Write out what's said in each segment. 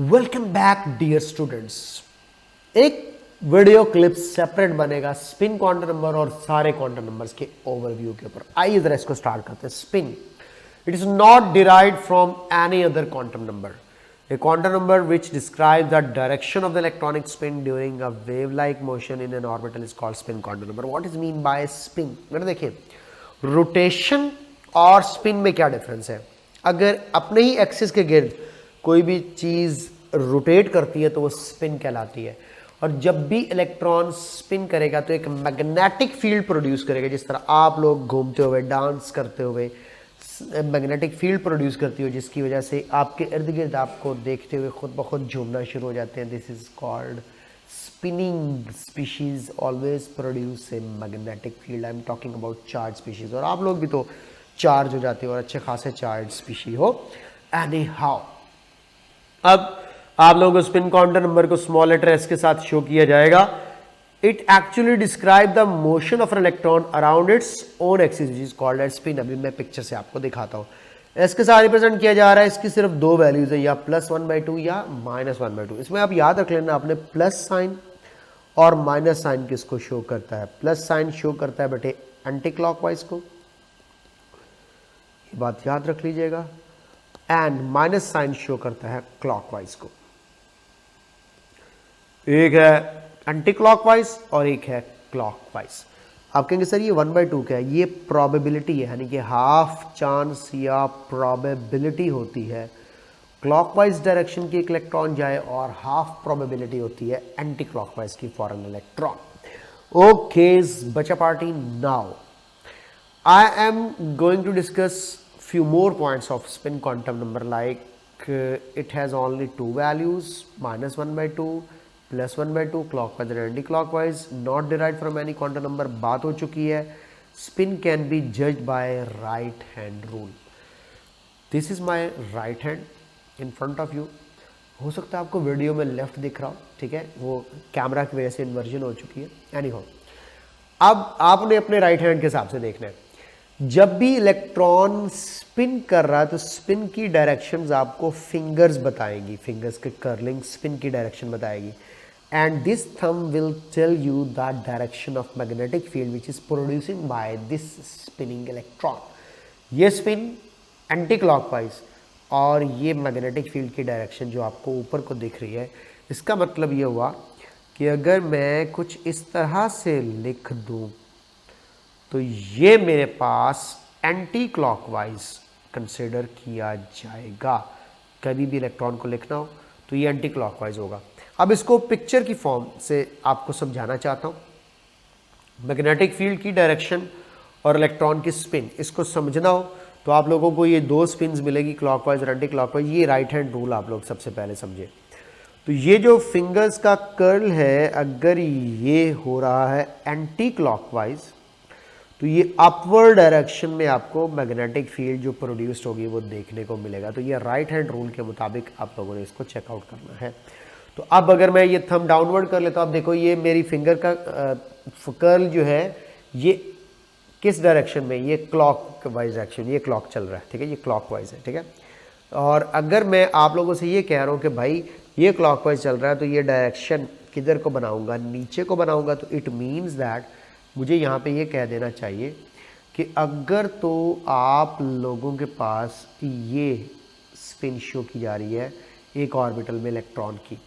Welcome back dear students. एक video clip separate बनेगा spin quantum number और सारे क्वांटम नंबर्स के ओवरव्यू के ऊपर। आइए जरा इसको स्टार्ट करते हैं। Spin, it is not derived from any other quantum number. A quantum number which describes the direction of the electronic spin during a wave-like motion in an orbital is called spin quantum number. What is mean by spin? मैंने देखिए rotation और spin में क्या difference है। अगर अपने ही axis के गिर्द कोई भी चीज़ रोटेट करती है तो वो स्पिन कहलाती है, और जब भी इलेक्ट्रॉन स्पिन करेगा तो एक मैग्नेटिक फील्ड प्रोड्यूस करेगा। जिस तरह आप लोग घूमते हुए, डांस करते हुए मैग्नेटिक फील्ड प्रोड्यूस करती हो, जिसकी वजह से आपके इर्द गिर्द आपको देखते हुए खुद ब खुद झूमना शुरू हो जाते हैं। This is called spinning species always produce a magnetic field. I am talking about charge species, और आप लोग भी तो चार्ज हो जाते हो और अच्छे खासे चार्ज स्पीशी हो। एनी हाउ, अब आप लोगों को स्पिन क्वांटम नंबर को स्मॉल लेटर एस के साथ शो किया जाएगा। It actually describe the motion of an electron around its own axis, which is called as spin। अभी मैं पिक्चर से आपको दिखाता हूँ। एस के साथ रिप्रेजेंट किया जा रहा है, इसकी सिर्फ दो वैल्यूज है, या +1/2 या -1/2। इसमें आप याद रख लेना, आपने प्लस साइन और माइनस साइन किसको शो करता है। प्लस साइन शो करता है बेटे एंटी क्लॉकवाइज को, ये बात याद रख लीजिएगा, एंड माइनस साइन शो करता है क्लॉकवाइज को। एक है एंटी क्लॉकवाइज और एक है क्लॉकवाइज। आप कहेंगे सर ये 1/2 क्या है? ये प्रोबेबिलिटी है, यानी कि हाफ चांस या प्रोबेबिलिटी होती है क्लॉकवाइज डायरेक्शन की एक इलेक्ट्रॉन जाए, और हाफ प्रोबेबिलिटी होती है एंटी क्लॉकवाइज की फॉर एन इलेक्ट्रॉन। ओके बच्चा party, now I am going to discuss few more points of spin quantum number, like it has only two values, -1/2 +1/2, clockwise and anti-clockwise, not derived from any quantum number। बात हो चुकी है। spin can be judged by right hand rule। this is my right hand in front of you। हो सकता है आपको video में left दिख रहा हो, ठीक है, वो कैमरा की वजह से इन्वर्जन हो चुकी है। एनीहाउ, अब आपने अपने राइट हैंड के हिसाब से देखना है। जब भी इलेक्ट्रॉन स्पिन कर रहा है तो स्पिन की डायरेक्शंस आपको फिंगर्स बताएंगी, फिंगर्स के कर्लिंग स्पिन की डायरेक्शन बताएगी, and this thumb will tell you the direction of magnetic field which is producing by this spinning electron. ये स्पिन एंटी क्लॉकवाइज और ये मैग्नेटिक फील्ड की डायरेक्शन जो आपको ऊपर को दिख रही है, इसका मतलब ये हुआ कि अगर मैं कुछ इस तरह से लिख दूं तो ये मेरे पास एंटी क्लॉकवाइज कंसिडर किया जाएगा। कभी भी इलेक्ट्रॉन को लिखना हो तो ये एंटी क्लॉकवाइज होगा। अब इसको पिक्चर की फॉर्म से आपको समझाना चाहता हूँ। मैग्नेटिक फील्ड की डायरेक्शन और इलेक्ट्रॉन की स्पिन, इसको समझना हो तो आप लोगों को ये दो स्पिन्स मिलेगी, क्लॉकवाइज और एंटी क्लॉकवाइज। ये राइट हैंड रूल आप लोग सबसे पहले समझे। तो ये जो फिंगर्स का कर्ल है, अगर ये हो रहा है एंटी क्लॉकवाइज तो ये अपवर्ड डायरेक्शन में आपको मैग्नेटिक फील्ड जो प्रोड्यूस्ड होगी वो देखने को मिलेगा। तो ये राइट हैंड रूल के मुताबिक आप लोगों ने इसको चेकआउट करना है। तो अब अगर मैं ये थंब डाउनवर्ड कर लेता हूँ, आप देखो ये मेरी फिंगर का कर्ल जो है ये किस डायरेक्शन में, ये क्लॉक वाइज डायरेक्शन, ये क्लॉक चल रहा है, ठीक है, ये क्लॉक वाइज है, ठीक है। और अगर मैं आप लोगों से ये कह रहा हूँ कि भाई ये क्लॉक वाइज चल रहा है तो ये डायरेक्शन किधर को बनाऊंगा, नीचे को बनाऊंगा, तो इट मीन्स दैट मुझे यहाँ पे ये कह देना चाहिए कि अगर तो आप लोगों के पास ये स्पिन शो की जा रही है एक ऑर्बिटल में इलेक्ट्रॉन की,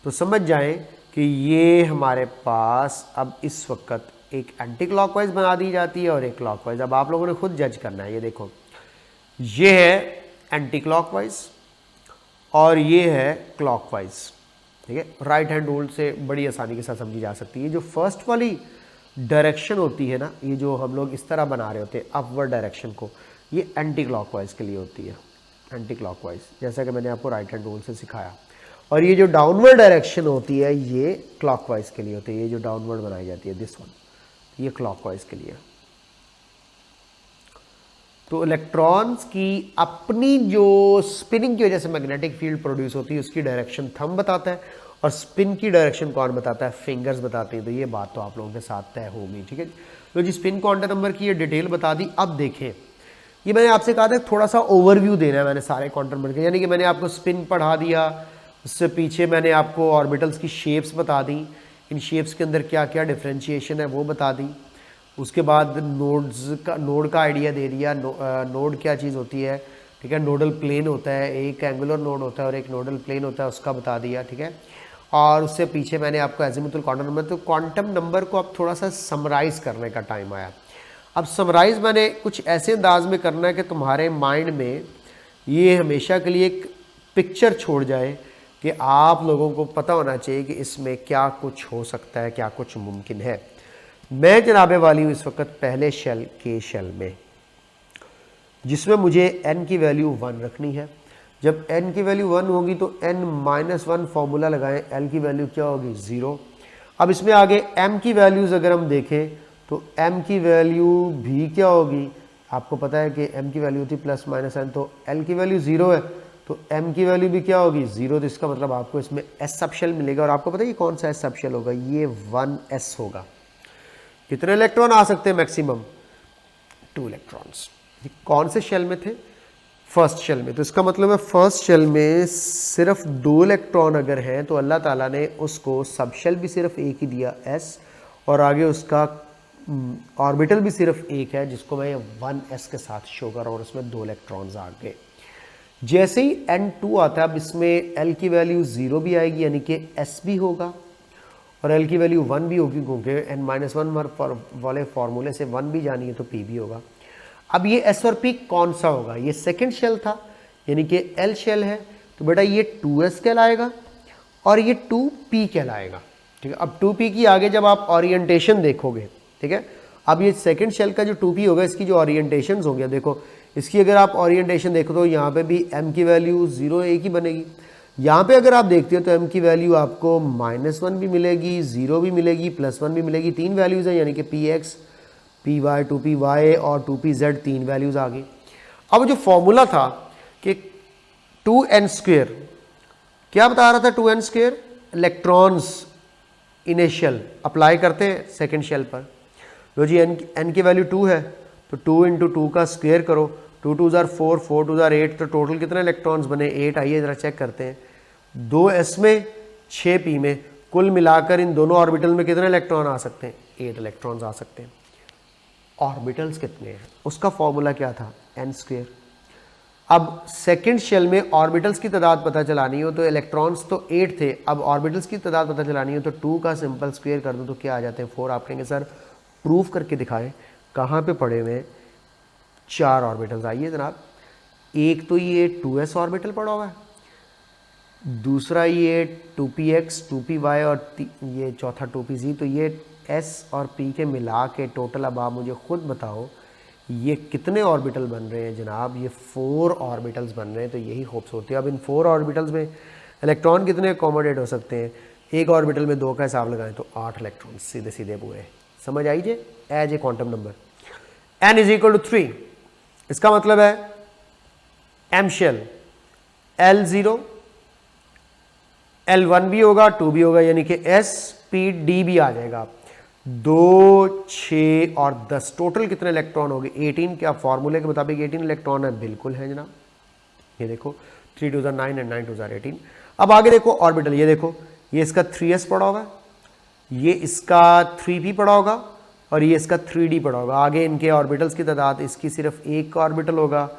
तो समझ जाएं कि ये हमारे पास अब इस वक्त एक एंटी क्लॉकवाइज बना दी जाती है और एक क्लॉकवाइज। अब आप लोगों ने खुद जज करना है। ये देखो, ये है एंटी क्लॉकवाइज और ये है क्लॉकवाइज, ठीक है। राइट हैंड रूल से बड़ी आसानी के साथ समझी जा सकती है। जो फर्स्ट वाली डायरेक्शन होती है ना, ये जो हम लोग इस तरह बना रहे होते हैं अपवर्ड डायरेक्शन को, ये एंटी क्लॉकवाइज के लिए होती है, एंटी क्लॉकवाइज, जैसा कि मैंने आपको राइट हैंड रूल से सिखाया। और ये जो डाउनवर्ड डायरेक्शन होती है ये क्लॉकवाइज के लिए होती है। ये जो डाउनवर्ड बनाई जाती है दिस वन, ये क्लॉकवाइज के लिए। तो इलेक्ट्रॉन्स की अपनी जो स्पिनिंग की वजह से मैग्नेटिक फील्ड प्रोड्यूस होती है उसकी डायरेक्शन थंब बताता है, और स्पिन की डायरेक्शन कौन बताता है, फिंगर्स बताते हैं। तो ये बात तो आप लोगों के साथ तय होगी, ठीक है। तो जी स्पिन क्वांटम नंबर की ये डिटेल बता दी। अब देखें, ये मैंने आपसे कहा था थोड़ा सा ओवरव्यू देना है मैंने सारे क्वांटम नंबर के, यानी कि मैंने आपको स्पिन पढ़ा दिया, उससे पीछे मैंने आपको ऑर्बिटल्स की शेप्स बता दी, इन शेप्स के अंदर क्या क्या डिफरेंशिएशन है वो बता दी। उसके बाद नोड का आइडिया दे दिया, नोड क्या चीज़ होती है, ठीक है। नोडल प्लेन होता है, एक एंगुलर नोड होता है और एक नोडल प्लेन होता है, उसका बता दिया, ठीक है। और उससे पीछे मैंने आपको एजिमुथल क्वांटम नंबर, तो क्वांटम नंबर को अब थोड़ा सा समराइज़ करने का टाइम आया। अब समराइज़ मैंने कुछ ऐसे अंदाज में करना है कि तुम्हारे माइंड में ये हमेशा के लिए एक पिक्चर छोड़ जाए कि आप लोगों को पता होना चाहिए कि इसमें क्या कुछ हो सकता है, क्या कुछ मुमकिन है। मैं जनाबे वाली हूँ इस वक्त पहले शेल के शेल में, जिसमें मुझे n की वैल्यू 1 रखनी है। जब n की वैल्यू 1 होगी तो n-1 फॉर्मूला लगाएं, l की वैल्यू क्या होगी 0। अब इसमें आगे m की वैल्यूज़ अगर हम देखें तो m की वैल्यू भी क्या होगी, आपको पता है कि m की वैल्यू थी ±n, तो l की वैल्यू 0 है तो m की वैल्यू भी क्या होगी 0। तो इसका मतलब आपको इसमें s सबशेल मिलेगा, और आपको पता है ये कौन सा s सबशेल होगा, ये 1s होगा। कितने इलेक्ट्रॉन आ सकते हैं मैक्सिमम, 2 इलेक्ट्रॉन्स। कौन से शेल में थे, फर्स्ट शेल में। तो इसका मतलब है फर्स्ट शेल में सिर्फ 2 इलेक्ट्रॉन अगर हैं तो अल्लाह ताला ने उसको सब शेल भी सिर्फ एक ही दिया s, और आगे उसका ऑर्बिटल भी सिर्फ एक है जिसको मैं 1s के साथ शो कर रहा हूँ, और उसमें 2 इलेक्ट्रॉन्स आ गए। जैसे ही n2 आता है, अब इसमें l की वैल्यू 0 भी आएगी, यानी कि s भी होगा, और l की वैल्यू 1 भी होगी, क्योंकि n-1 वाले फार्मूले से 1 भी जानी है तो p भी होगा। अब ये s और p कौन सा होगा, ये सेकंड शेल था यानी कि l शेल है, तो बेटा ये 2s कहलाएगा और ये 2p कहलाएगा, ठीक है। अब 2p की आगे जब आप ओरिएंटेशन देखोगे, ठीक है, अब ये सेकंड शेल का जो 2p होगा इसकी जो ओरिएंटेशंस होंगे, देखो इसकी अगर आप ओरिएंटेशन देखो तो यहाँ पे भी m की वैल्यू 0 एक ही बनेगी। यहाँ पे अगर आप देखते हो तो m की वैल्यू आपको -1 भी मिलेगी, 0 भी मिलेगी, +1 भी मिलेगी, 3 वैल्यूज़ है, यानी कि px, py, 2py और 2pz 3 वैल्यूज़ आ गई। अब जो फॉर्मूला था कि 2n², क्या बता रहा था 2n², इलेक्ट्रॉन्स इनिशियल अप्लाई करते हैं सेकेंड शेल पर। लो जी n की वैल्यू 2 है तो 2 × 2 का स्क्वायर करो, 2 2 ज़ार 4, 4 2 ज़ार 8, तो टोटल कितने इलेक्ट्रॉन्स बने 8। आइए ज़रा चेक करते हैं, 2s में 6p में, कुल मिलाकर इन दोनों ऑर्बिटल में कितने इलेक्ट्रॉन आ सकते हैं, 8 इलेक्ट्रॉन्स आ सकते हैं। ऑर्बिटल्स कितने हैं, उसका फॉर्मूला क्या था, n²। अब सेकंड शेल में ऑर्बिटल्स की तादाद पता चलानी हो तो इलेक्ट्रॉन्स तो 8 थे, अब ऑर्बिटल्स की तादाद पता चलानी हो तो 2 का सिंपल स्क्वायर कर दो तो क्या आ जाते हैं 4। आप कहेंगे सर प्रूफ करके दिखाएं, कहाँ पे पड़े हुए हैं, 4 ऑर्बिटल्स। आइए जनाब, एक तो ये 2s ऑर्बिटल पड़ा हुआ है, दूसरा ये 2px, 2py और ये चौथा 2pz, तो ये s और p के मिला के टोटल अब आप मुझे खुद बताओ ये कितने ऑर्बिटल बन रहे हैं जनाब, ये 4 ऑर्बिटल्स बन रहे हैं। तो यही खूबसूरती है। अब इन 4 ऑर्बिटल्स में इलेक्ट्रॉन कितने अकोमोडेट हो सकते हैं, एक ऑर्बिटल में 2 का हिसाब लगाएं तो 8 इलेक्ट्रॉन सीधे सीधे हुए। समझ आइए, as a quantum number n = 3, इसका मतलब है m शेल L0 L1 भी होगा, 2 भी होगा, यानी कि s p d भी आ जाएगा। 2, 6 और 10 टोटल कितने इलेक्ट्रॉन हो गए 18। क्या फॉर्मूले के मुताबिक 18 इलेक्ट्रॉन है, बिल्कुल है जनाब। ये देखो 3 2 9 एंड 9 2 18। अब आगे देखो ऑर्बिटल, ये देखो ये इसका 3s पड़ा होगा, ये इसका 3p पड़ा होगा और ये इसका 3d पड़ा होगा। आगे इनके ऑर्बिटल्स की तादाद, इसकी सिर्फ एक ऑर्बिटल होगा,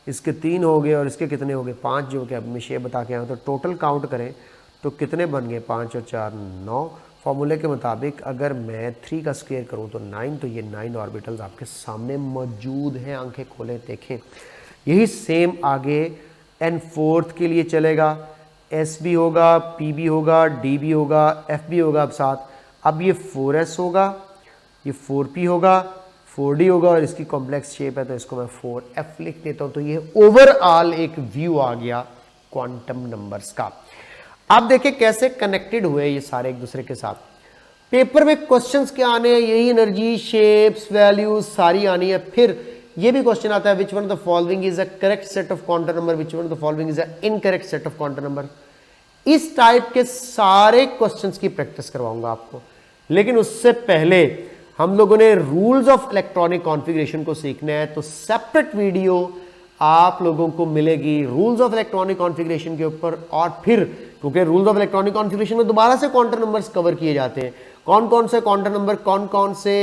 इसके 3 हो गए और इसके कितने हो गए 5, जो कि अब मैं शेप बता के आया हूँ। तो टोटल काउंट करें तो कितने बन गए, 5 और 4 9। फॉर्मूले के मुताबिक अगर मैं 3 का स्क्वायर करूं तो 9, तो ये 9 ऑर्बिटल्स आपके सामने मौजूद हैं, आंखें खोलें देखें। यही सेम आगे n4 के लिए चलेगा, s भी होगा, p भी होगा, d भी होगा, f भी होगा। अब साथ अब ये 4s होगा, ये 4p होगा, 4d होगा और इसकी कॉम्प्लेक्स शेप है तो इसको मैं 4f लिख देता हूं। तो ये ओवरऑल एक व्यू आ गया क्वांटम नंबर्स का। आप देखिए कैसे कनेक्टेड हुए ये सारे एक दूसरे के साथ। पेपर में क्वेश्चंस क्या आने हैं, यही एनर्जी, शेप्स, वैल्यूज सारी आनी है। फिर ये भी क्वेश्चन आता है, which one of the following is a correct set of quantum number, which one of the following is a incorrect set of quantum number. इस टाइप के सारे क्वेश्चंस की प्रैक्टिस करवाऊंगा आपको, लेकिन उससे पहले हम लोगों ने रूल्स ऑफ इलेक्ट्रॉनिक कॉन्फ़िगरेशन को सीखना है। तो सेपरेट वीडियो आप लोगों को मिलेगी रूल्स ऑफ इलेक्ट्रॉनिक कॉन्फ़िगरेशन के ऊपर, और फिर क्योंकि रूल्स ऑफ इलेक्ट्रॉनिक कॉन्फ़िगरेशन में दोबारा से क्वांटम नंबर्स कवर किए जाते हैं, कौन कौन से क्वांटम नंबर कौन कौन से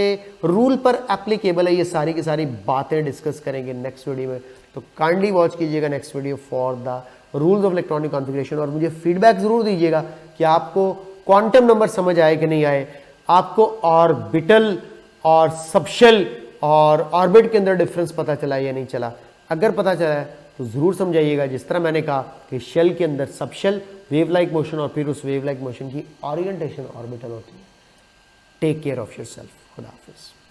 रूल पर एप्लीकेबल है, ये सारी की सारी बातें डिस्कस करेंगे नेक्स्ट वीडियो में। तो काइंडली वॉच कीजिएगा next video for the rules of electronic configuration, और मुझे फीडबैक जरूर दीजिएगा कि आपको क्वांटम नंबर समझ आए कि नहीं आए, आपको ऑर्बिटल और सबशेल और ऑर्बिट के अंदर डिफरेंस पता चला या नहीं चला। अगर पता चला है तो ज़रूर समझाइएगा, जिस तरह मैंने कहा कि शेल के अंदर सबशेल वेव लाइक मोशन और फिर उस वेव लाइक मोशन की ओरिएंटेशन ऑर्बिटल होती है। Take care of yourself. खुदा हाफिज़।